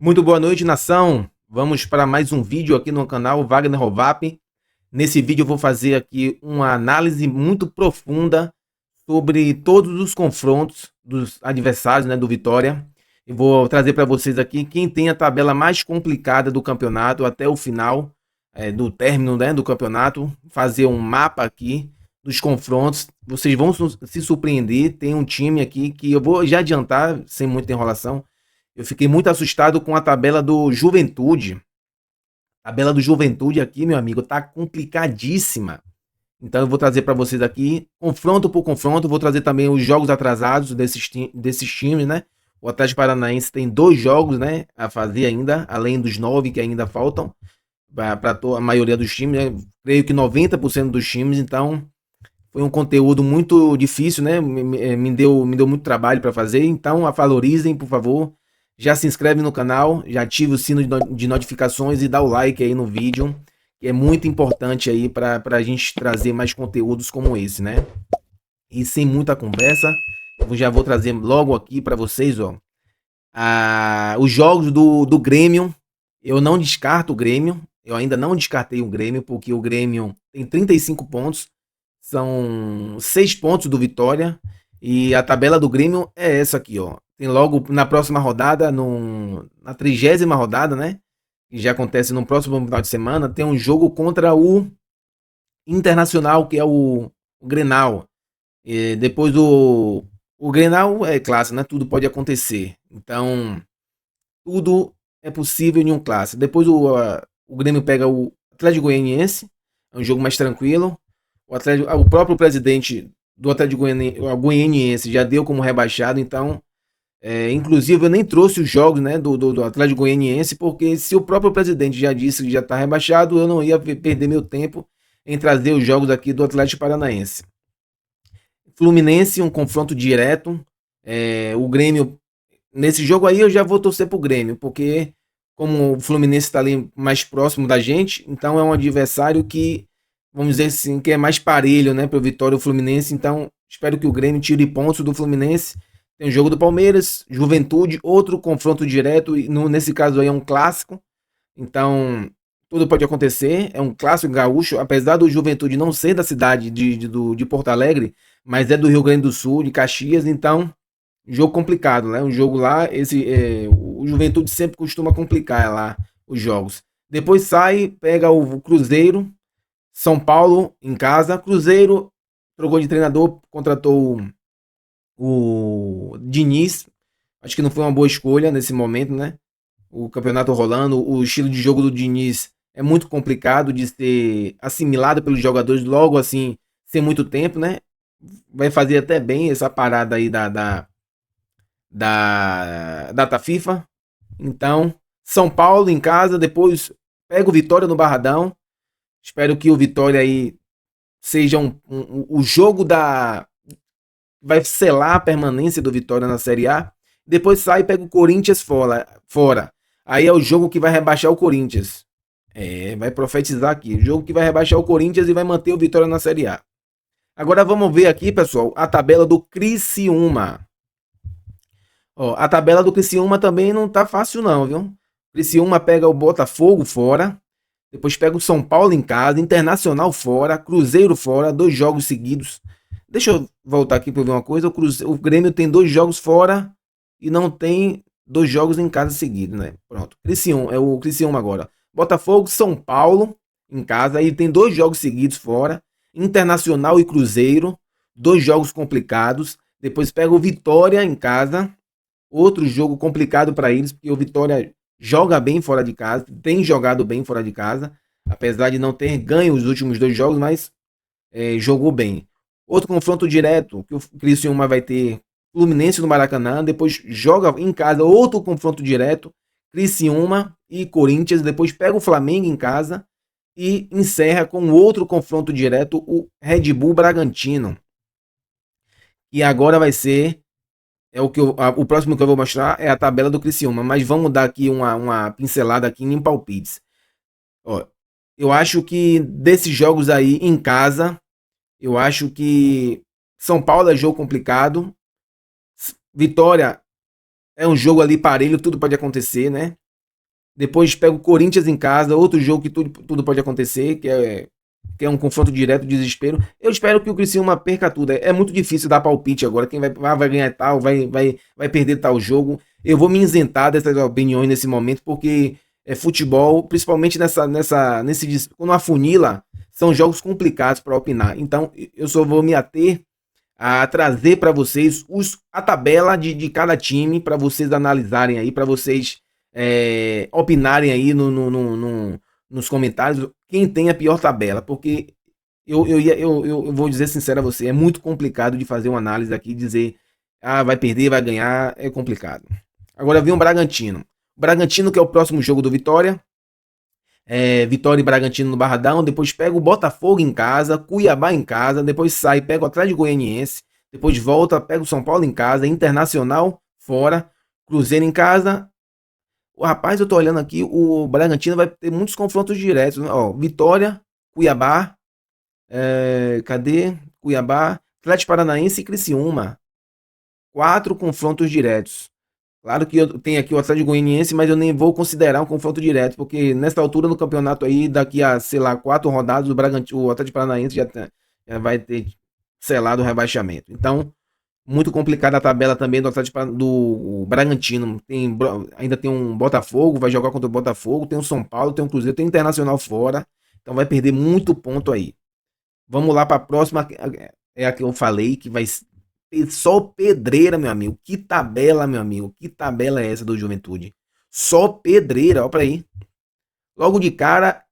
Muito boa noite, nação. Vamos para mais um vídeo aqui no canal Wagner Rovap. Nesse vídeo eu vou fazer aqui uma análise muito profunda sobre todos os confrontos dos adversários, né, do Vitória. Eu vou trazer para vocês aqui quem tem a tabela mais complicada do campeonato até o final, do término, né, do campeonato. Fazer um mapa aqui dos confrontos. Vocês vão se surpreender. Tem um time aqui que eu vou já adiantar, sem muita enrolação. Eu fiquei muito assustado com a tabela do Juventude. A tabela do Juventude aqui, meu amigo, tá complicadíssima. Então eu vou trazer para vocês aqui, confronto por confronto, vou trazer também os jogos atrasados desses times, né? O Atlético Paranaense tem 2 jogos, né, a fazer ainda, além dos 9 que ainda faltam para a maioria dos times, né? Creio que 90% dos times, então foi um conteúdo muito difícil, né? Me deu muito trabalho para fazer, então valorizem, por favor. Já se inscreve no canal, já ativa o sino de notificações e dá o like aí no vídeo, que é muito importante aí para a gente trazer mais conteúdos como esse, né? E sem muita conversa, eu já vou trazer logo aqui para vocês, ó, os jogos do Grêmio. Eu não descarto o Grêmio, eu ainda não descartei o Grêmio, porque o Grêmio tem 35 pontos, são 6 pontos do Vitória, e a tabela do Grêmio é essa aqui, ó. Tem logo na próxima rodada, na 30ª rodada, né? Que já acontece no próximo final de semana, tem um jogo contra o Internacional, que é o Grenal. E depois o Grenal é clássico, né? Tudo pode acontecer. Então, tudo é possível em um clássico. Depois o Grêmio pega o Atlético Goianiense, é um jogo mais tranquilo. O próprio presidente do Atlético Goianiense já deu como rebaixado, então, inclusive eu nem trouxe os jogos, né, do Atlético Goianiense, porque se o próprio presidente já disse que já está rebaixado, eu não ia perder meu tempo em trazer os jogos aqui do Atlético Paranaense. Fluminense, um confronto direto. O Grêmio, nesse jogo aí eu já vou torcer pro Grêmio, porque como o Fluminense está ali mais próximo da gente, então é um adversário que, vamos dizer assim, que é mais parelho, né, pro Vitória e o Fluminense. Então espero que o Grêmio tire pontos do Fluminense. Tem o jogo do Palmeiras, Juventude, outro confronto direto, e nesse caso aí é um clássico, então tudo pode acontecer. É um clássico gaúcho, apesar do Juventude não ser da cidade de Porto Alegre, mas é do Rio Grande do Sul, de Caxias, então jogo complicado, né? Um jogo lá, o Juventude sempre costuma complicar lá os jogos. Depois sai, pega o Cruzeiro, São Paulo em casa. Cruzeiro trocou de treinador, contratou o Diniz. Acho que não foi uma boa escolha nesse momento, né? O campeonato rolando, o estilo de jogo do Diniz é muito complicado de ser assimilado pelos jogadores logo assim, sem muito tempo, né? Vai fazer até bem essa parada aí da data FIFA. Então, São Paulo em casa, depois pega o Vitória no Barradão. Espero que o Vitória aí seja o jogo da. Vai selar a permanência do Vitória na Série A. Depois sai e pega o Corinthians fora. Aí é o jogo que vai rebaixar o Corinthians. Vai profetizar aqui. O jogo que vai rebaixar o Corinthians e vai manter o Vitória na Série A. Agora vamos ver aqui, pessoal, a tabela do Criciúma. Ó, a tabela do Criciúma também não tá fácil não, viu? Criciúma pega o Botafogo fora, depois pega o São Paulo em casa, Internacional fora, Cruzeiro fora, 2 jogos seguidos. Deixa eu voltar aqui para ver uma coisa. O Grêmio tem 2 jogos fora e não tem 2 jogos em casa seguidos, né? Pronto. Criciúma, é o Criciúma agora. Botafogo, São Paulo em casa, aí tem 2 jogos seguidos fora. Internacional e Cruzeiro, 2 jogos complicados. Depois pega o Vitória em casa, outro jogo complicado para eles, porque o Vitória joga bem fora de casa, tem jogado bem fora de casa, apesar de não ter ganho os últimos 2 jogos, mas jogou bem. Outro confronto direto que o Criciúma vai ter, Fluminense no Maracanã, depois joga em casa outro confronto direto, Criciúma e Corinthians, depois pega o Flamengo em casa e encerra com outro confronto direto, o Red Bull Bragantino. E agora vai ser o próximo que eu vou mostrar é a tabela do Criciúma, mas vamos dar aqui uma pincelada aqui em palpites. Ó, eu acho que desses jogos aí em casa, eu acho que São Paulo é jogo complicado. Vitória é um jogo ali parelho, tudo pode acontecer, né? Depois pega o Corinthians em casa, outro jogo que tudo pode acontecer, que é um confronto direto, desespero. Eu espero que o Criciúma perca tudo. É muito difícil dar palpite agora. Quem vai ganhar tal, vai perder tal jogo. Eu vou me isentar dessas opiniões nesse momento, porque futebol, principalmente quando afunila, são jogos complicados para opinar. Então, eu só vou me ater a trazer para vocês a tabela de cada time, para vocês analisarem aí, para vocês opinarem aí nos comentários quem tem a pior tabela, porque eu vou dizer sincero a você, é muito complicado de fazer uma análise aqui e dizer, vai perder, vai ganhar, é complicado. Agora vem o Bragantino. O Bragantino, que é o próximo jogo do Vitória. Vitória e Bragantino no Barradão, depois pega o Botafogo em casa, Cuiabá em casa, depois sai, pega o Atlético Goianiense, depois volta, pega o São Paulo em casa, Internacional fora, Cruzeiro em casa. Rapaz, eu tô olhando aqui, o Bragantino vai ter muitos confrontos diretos, né? Ó, Vitória, Cuiabá, cadê? Cuiabá, Atlético Paranaense e Criciúma. 4 confrontos diretos. Claro que eu tenho aqui o Atlético Goianiense, mas eu nem vou considerar um confronto direto, porque nessa altura do campeonato aí, daqui a, sei lá, 4 rodadas, o Atlético Paranaense já vai ter selado o rebaixamento. Então, muito complicada a tabela também do Atlético do Bragantino. Ainda tem um Botafogo, vai jogar contra o Botafogo, tem o São Paulo, tem o Cruzeiro, tem o Internacional fora. Então vai perder muito ponto aí. Vamos lá para a próxima, é a que eu falei, que vai só pedreira, meu amigo. Que tabela, meu amigo. Que tabela é essa do Juventude? Só pedreira, ó pra aí. Logo de cara,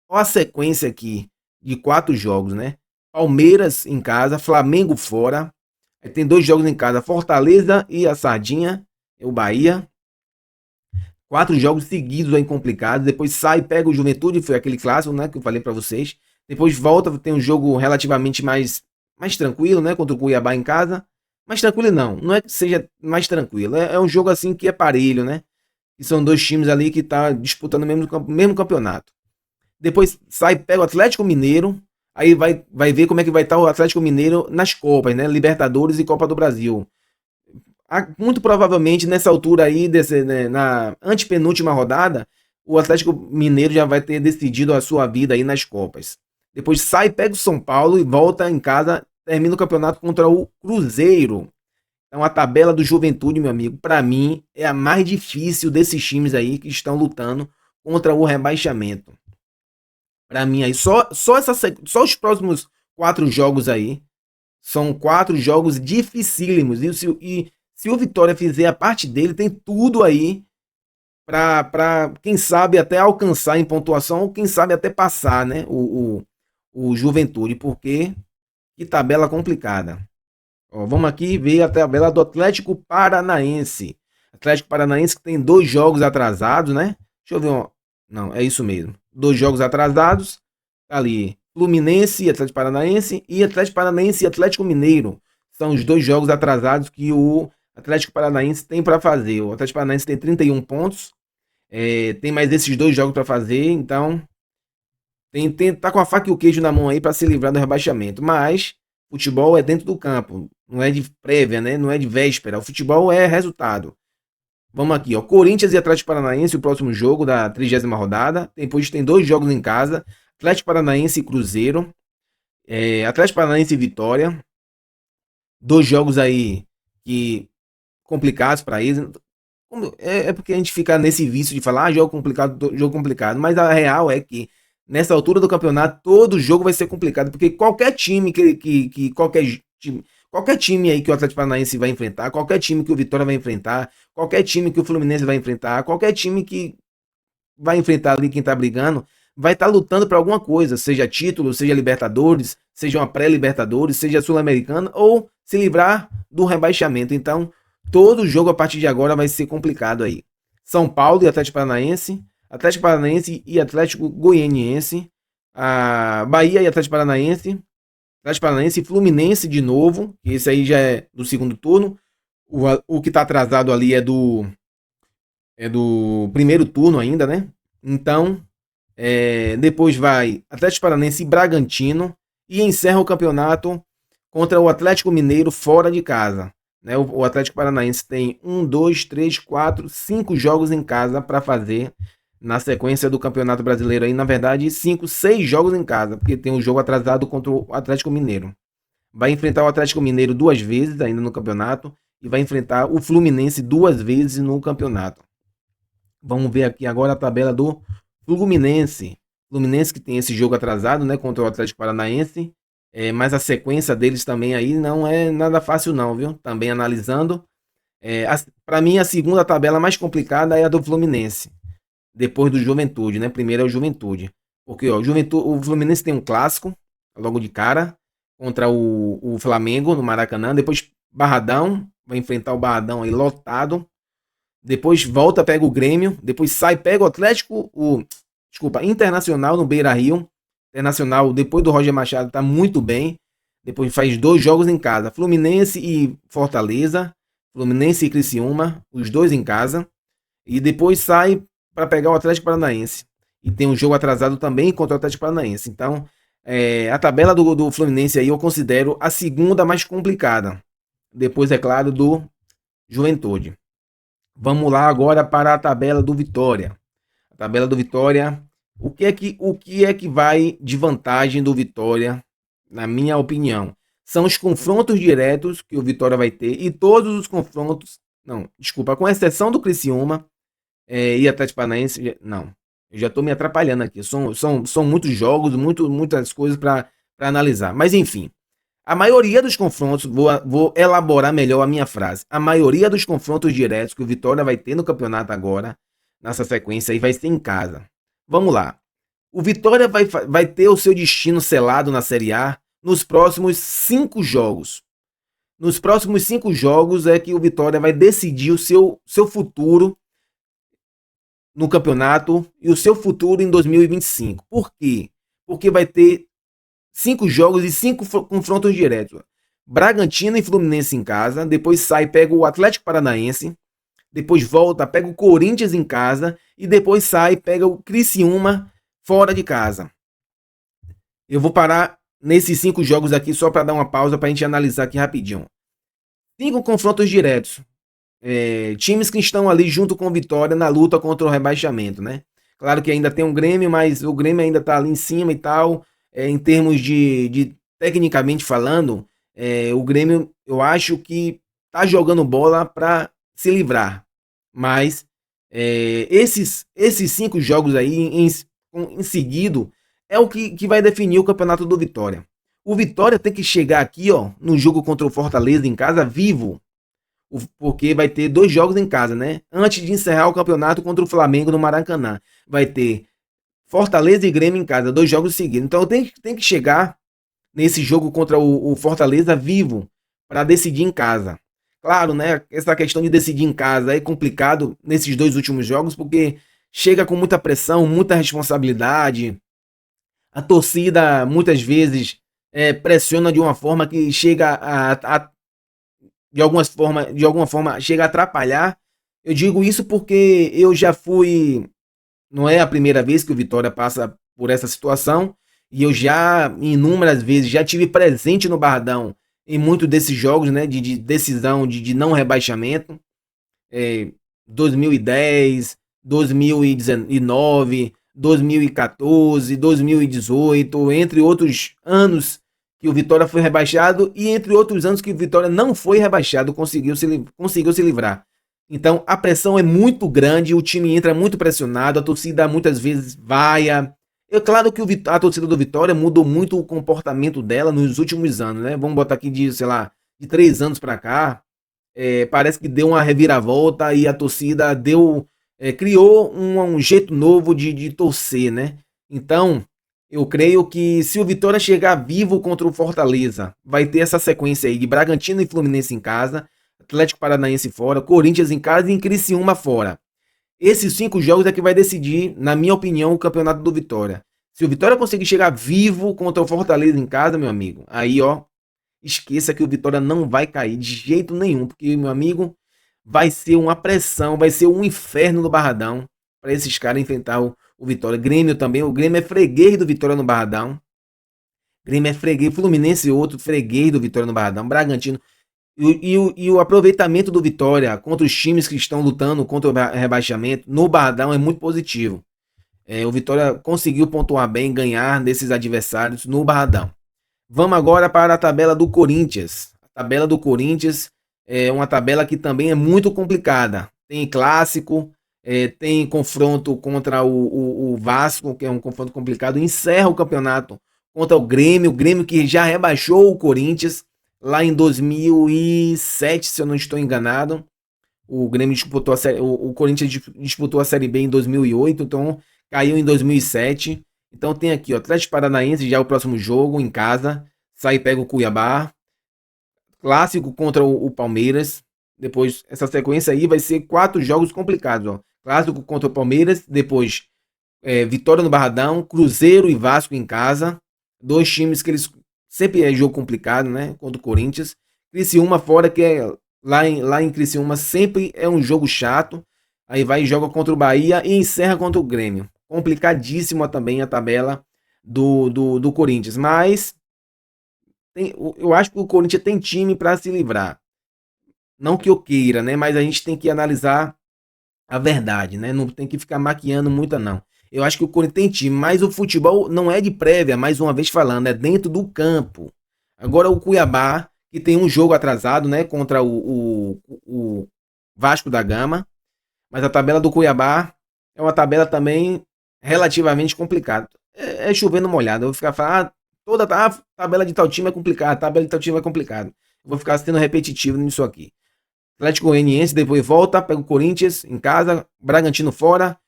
ó a sequência aqui de 4 jogos, né? Palmeiras em casa, Flamengo fora. Aí tem 2 jogos em casa, Fortaleza e a Sardinha, o Bahia. 4 jogos seguidos aí complicados. Depois sai, pega o Juventude, foi aquele clássico, né? Que eu falei pra vocês. Depois volta, tem um jogo relativamente mais tranquilo, né? Contra o Cuiabá em casa. Mais tranquilo não é que seja mais tranquilo. É um jogo assim que é parelho, né? Que são 2 times ali que tá disputando o mesmo campeonato. Depois sai, pega o Atlético Mineiro. Aí vai ver como é que vai estar o Atlético Mineiro nas Copas, né? Libertadores e Copa do Brasil. Muito provavelmente nessa altura aí, né, na antepenúltima rodada, o Atlético Mineiro já vai ter decidido a sua vida aí nas Copas. Depois sai, pega o São Paulo e volta em casa, termina o campeonato contra o Cruzeiro. Então a tabela do Juventude, meu amigo, para mim é a mais difícil desses times aí que estão lutando contra o rebaixamento. Para mim aí, só os próximos 4 jogos aí são 4 jogos dificílimos. E se o Vitória fizer a parte dele, tem tudo aí para quem sabe até alcançar em pontuação, ou quem sabe até passar, né? O Juventude, porque que tabela complicada. Ó, vamos aqui ver a tabela do Atlético Paranaense. Atlético Paranaense que tem 2 jogos atrasados, né? Deixa eu ver. Não, é isso mesmo. 2 jogos atrasados. Tá ali. Fluminense e Atlético Paranaense. E Atlético Paranaense e Atlético Mineiro. São os 2 jogos atrasados que o Atlético Paranaense tem para fazer. O Atlético Paranaense tem 31 pontos. Tem mais esses 2 jogos para fazer. Então, tá com a faca e o queijo na mão aí para se livrar do rebaixamento. Mas futebol é dentro do campo, não é de prévia, né? Não é de véspera. O futebol é resultado. Vamos aqui, ó. Corinthians e Atlético Paranaense, o próximo jogo da 30ª rodada. Depois tem 2 jogos em casa. Atlético Paranaense e Cruzeiro. Atlético Paranaense e Vitória. 2 jogos aí que complicados para eles. É porque a gente fica nesse vício de falar, jogo complicado. Mas a real é que nessa altura do campeonato, todo jogo vai ser complicado, porque qualquer time qualquer time aí que o Atlético Paranaense vai enfrentar, qualquer time que o Vitória vai enfrentar, qualquer time que o Fluminense vai enfrentar, qualquer time que vai enfrentar ali quem tá brigando, vai estar lutando para alguma coisa, seja título, seja Libertadores, seja uma pré-Libertadores, seja Sul-Americana, ou se livrar do rebaixamento. Então, todo jogo a partir de agora vai ser complicado aí. São Paulo e Atlético Paranaense e Atlético Goianiense, a Bahia e Atlético Paranaense e Fluminense de novo, que esse aí já é do segundo turno. O que tá atrasado ali é do primeiro turno ainda, né? Então, depois vai Atlético Paranaense e Bragantino e encerra o campeonato contra o Atlético Mineiro fora de casa. né? O Atlético Paranaense tem 5 jogos em casa para fazer na sequência do Campeonato Brasileiro aí, na verdade, 6 jogos em casa, porque tem um jogo atrasado contra o Atlético Mineiro. Vai enfrentar o Atlético Mineiro 2 vezes ainda no campeonato e vai enfrentar o Fluminense 2 vezes no campeonato. Vamos ver aqui agora a tabela do Fluminense. Fluminense que tem esse jogo atrasado, né, contra o Atlético Paranaense. Mas a sequência deles também aí não é nada fácil não, viu? Também analisando. Para mim, a segunda tabela mais complicada é a do Fluminense. Depois do Juventude, né? Primeiro é o Juventude. Porque ó, o Fluminense tem um clássico, logo de cara, contra o Flamengo no Maracanã. Depois Barradão, vai enfrentar o Barradão aí lotado. Depois volta, pega o Grêmio. Depois sai, pega o Atlético, Internacional no Beira-Rio. Internacional, depois do Roger Machado, tá muito bem. Depois faz 2 jogos em casa. Fluminense e Fortaleza. Fluminense e Criciúma, os 2 em casa. E depois sai para pegar o Atlético Paranaense. E tem um jogo atrasado também contra o Atlético Paranaense. Então, a tabela do Fluminense aí eu considero a segunda mais complicada. Depois, é claro, do Juventude. Vamos lá agora para a tabela do Vitória. A tabela do Vitória, o que é que vai de vantagem do Vitória, na minha opinião? São os confrontos diretos que o Vitória vai ter e todos os confrontos, com exceção do Criciúma e Atlético Paranaense, não. Eu já estou me atrapalhando aqui. São muitos jogos, muitas coisas para analisar. Mas enfim, a maioria dos confrontos, vou elaborar melhor a minha frase. A maioria dos confrontos diretos que o Vitória vai ter no campeonato agora, nessa sequência aí, vai ser em casa. Vamos lá. O Vitória vai ter o seu destino selado na Série A nos próximos 5 jogos. Nos próximos 5 jogos é que o Vitória vai decidir o seu futuro no campeonato e o seu futuro em 2025. Por quê? Porque vai ter 5 jogos e 5 confrontos diretos. Bragantino e Fluminense em casa, depois sai, pega o Atlético Paranaense, depois volta, pega o Corinthians em casa e depois sai, pega o Criciúma fora de casa. Eu vou parar nesses 5 jogos aqui só para dar uma pausa para a gente analisar aqui rapidinho. 5 confrontos diretos. Times que estão ali junto com o Vitória na luta contra o rebaixamento, né? Claro que ainda tem um Grêmio, mas o Grêmio ainda tá ali em cima e tal. Em termos de tecnicamente falando, o Grêmio eu acho que tá jogando bola para se livrar. Mas esses 5 jogos aí em seguido é o que vai definir o campeonato do Vitória. O Vitória tem que chegar aqui, ó, no jogo contra o Fortaleza em casa vivo. Porque vai ter 2 jogos em casa, né? Antes de encerrar o campeonato contra o Flamengo no Maracanã. Vai ter Fortaleza e Grêmio em casa, 2 jogos seguidos. Então tem que chegar nesse jogo contra o Fortaleza vivo para decidir em casa. Claro, né? Essa questão de decidir em casa é complicado nesses 2 últimos jogos, porque chega com muita pressão, muita responsabilidade. A torcida muitas vezes pressiona de uma forma que chega de alguma forma chega a atrapalhar. Eu digo isso porque eu já fui, não é a primeira vez que o Vitória passa por essa situação, e eu já inúmeras vezes já tive presente no Barradão em muitos desses jogos, né, de decisão de não rebaixamento. 2010, 2019, 2014, 2018, entre outros anos que o Vitória foi rebaixado e entre outros anos que o Vitória não foi rebaixado, conseguiu se livrar. Então a pressão é muito grande, o time entra muito pressionado, a torcida muitas vezes vaia. É claro que a torcida do Vitória mudou muito o comportamento dela nos últimos anos, né? Vamos botar aqui de 3 anos para cá. Parece que deu uma reviravolta e a torcida criou um jeito novo de torcer, né? Então, eu creio que se o Vitória chegar vivo contra o Fortaleza, vai ter essa sequência aí de Bragantino e Fluminense em casa, Atlético Paranaense fora, Corinthians em casa e Criciúma fora. Esses 5 jogos é que vai decidir, na minha opinião, o campeonato do Vitória. Se o Vitória conseguir chegar vivo contra o Fortaleza em casa, meu amigo, aí ó, esqueça que o Vitória não vai cair de jeito nenhum, porque, meu amigo, vai ser uma pressão, vai ser um inferno no Barradão para esses caras enfrentar o Vitória. Grêmio também, o Grêmio é freguês do Vitória no Barradão. Grêmio é freguês, Fluminense outro freguês do Vitória no Barradão. Bragantino. E o aproveitamento do Vitória contra os times que estão lutando contra o rebaixamento no Barradão é muito positivo. O Vitória conseguiu pontuar bem, ganhar desses adversários no Barradão. Vamos agora para a tabela do Corinthians. A tabela do Corinthians é uma tabela que também é muito complicada. Tem clássico, tem confronto contra o Vasco, que é um confronto complicado. Encerra o campeonato contra o Grêmio que já rebaixou o Corinthians lá em 2007, se eu não estou enganado. O Grêmio disputou a série, o Corinthians disputou a Série B em 2008, então caiu em 2007. Então tem aqui, ó, Atlético Paranaense já é o próximo jogo em casa. Sai e pega o Cuiabá. Clássico contra o Palmeiras. Depois, essa sequência aí vai ser 4 jogos complicados, ó. Clássico contra o Palmeiras. Depois, Vitória no Barradão. Cruzeiro e Vasco em casa. 2 times que eles sempre é jogo complicado, né? Contra o Corinthians. Criciúma fora, que é lá em Criciúma sempre é um jogo chato. Aí vai e joga contra o Bahia e encerra contra o Grêmio. Complicadíssima também a tabela do Corinthians. Mas eu acho que o Corinthians tem time para se livrar. Não que eu queira, né? Mas a gente tem que analisar a verdade, né? Não tem que ficar maquiando muito, não. Eu acho que o Corinthians tem time, mas o futebol não é de prévia, mais uma vez falando, é dentro do campo. Agora o Cuiabá, que tem um jogo atrasado, né? Contra o Vasco da Gama. Mas a tabela do Cuiabá é uma tabela também relativamente complicada. É chovendo molhado. Eu vou ficar falando, toda a tabela de tal time é complicada, a tabela de tal time é complicada. Eu vou ficar sendo repetitivo nisso aqui. Atlético Goianiense depois volta, pega o Corinthians em casa, Bragantino fora,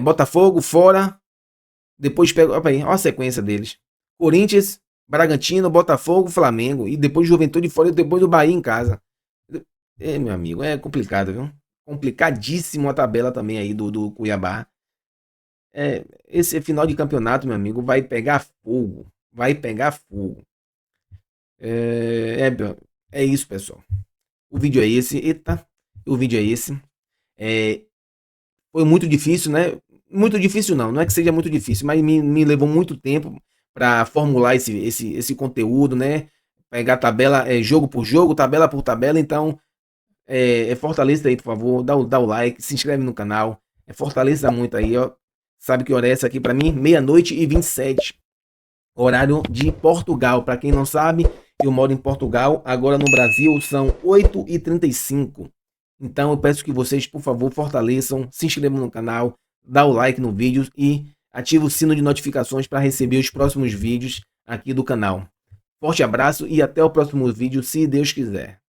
Botafogo fora, depois pega, olha a sequência deles. Corinthians, Bragantino, Botafogo, Flamengo, e depois Juventude fora e depois o Bahia em casa. Meu amigo, é complicado, viu? Complicadíssimo a tabela também aí do Cuiabá. Esse final de campeonato, meu amigo, vai pegar fogo. Vai pegar fogo. É isso, pessoal. O vídeo é esse. Eita, o vídeo é esse. Foi muito difícil, né? Muito difícil não é que seja muito difícil, mas me levou muito tempo para formular esse conteúdo, né? Pegar tabela, jogo por jogo, tabela por tabela. Então, fortaleça aí, por favor. Dá o like, se inscreve no canal. Fortaleça muito aí, ó. Sabe que hora é essa aqui para mim? 00:27. Horário de Portugal. Para quem não sabe, eu moro em Portugal. Agora no Brasil são 8:35. Então eu peço que vocês, por favor, fortaleçam, se inscrevam no canal, dá o like no vídeo e ativa o sino de notificações para receber os próximos vídeos aqui do canal. Forte abraço e até o próximo vídeo, se Deus quiser.